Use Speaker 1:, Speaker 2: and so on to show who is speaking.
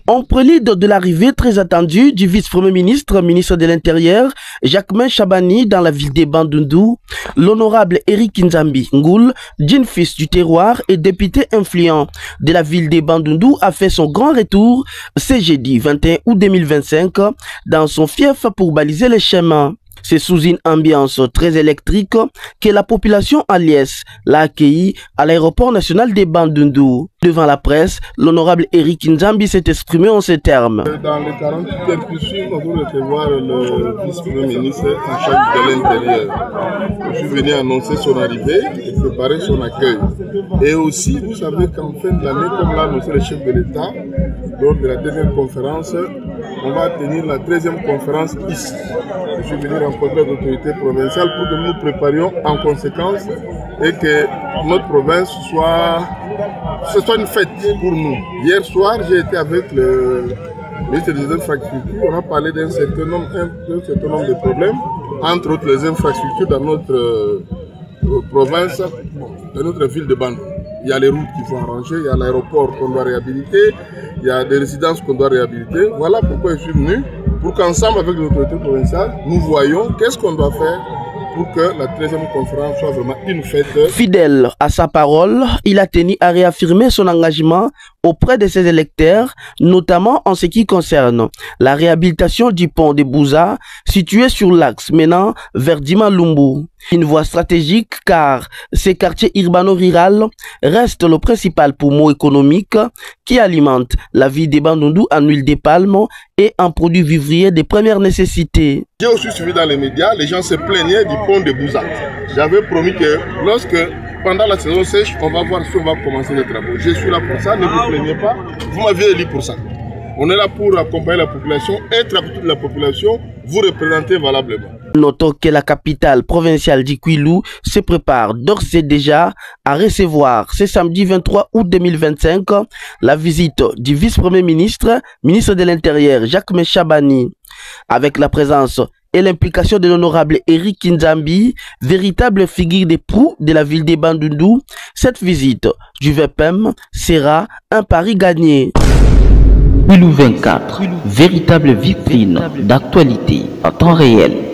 Speaker 1: En prélude de l'arrivée très attendue du vice-premier ministre, ministre de l'Intérieur, Jacquemain Chabani dans la ville de Bandundu, l'honorable Eric Nzambi Ngoul, jeune fils du terroir et député influent de la ville de Bandundu, a fait son grand retour ce jeudi 21 août 2025 dans son fief pour baliser les chemins. C'est sous une ambiance très électrique que la population aliès l'a accueilli à l'aéroport national de Bandundu. Devant la presse, l'honorable Eric Nzambi s'est exprimé en ces termes.
Speaker 2: Dans les 48 heures qui suivent, on va recevoir le vice-premier ministre en charge de l'Intérieur. Je suis venu annoncer son arrivée et préparer son accueil. Et aussi, vous savez qu'en fin d'année, comme l'a annoncé le chef de l'État, lors de la deuxième conférence, on va tenir la 13e conférence ici. Je suis venu rencontrer les autorités provinciales pour que nous nous préparions en conséquence et que notre province ce soit une fête pour nous. Hier soir, j'ai été avec le ministre des Infrastructures. On a parlé d'un certain nombre de problèmes, entre autres les infrastructures dans notre province, dans notre ville de Bandundu. Il y a les routes qu'il faut arranger, il y a l'aéroport qu'on doit réhabiliter, il y a des résidences qu'on doit réhabiliter. Voilà pourquoi je suis venu, pour qu'ensemble avec les autorités provinciales, nous voyons qu'est-ce qu'on doit faire pour que la 13e conférence soit vraiment une fête. Fidèle
Speaker 1: à sa parole, il a tenu à réaffirmer son engagement auprès de ses électeurs, notamment en ce qui concerne la réhabilitation du pont de Bouza, situé sur l'axe menant vers Dima-Lumbu. Une voie stratégique car ces quartiers urbano-rural restent le principal poumon économique qui alimente la vie des Bandundu en huile de palme et en produits vivriers de première nécessité.
Speaker 2: J'ai aussi suivi dans les médias, les gens se plaignaient du pont de Bouza. J'avais promis que pendant la saison sèche, on va voir si on va commencer les travaux. Je suis là pour ça, ne vous plaignez pas, vous m'avez élu pour ça. On est là pour accompagner la population, être à côté de la population, vous représenter valablement.
Speaker 1: Notons que la capitale provinciale d'Ikwilu se prépare d'ores et déjà à recevoir ce samedi 23 août 2025 la visite du vice-premier ministre, ministre de l'Intérieur Jacquemain Chabani, avec la présence et l'implication de l'honorable Eric Nzambi, véritable figure de proue de la ville de Bandundu. Cette visite du VPM sera un pari gagné.
Speaker 3: Ikwilu 24, véritable vitrine d'actualité en temps réel.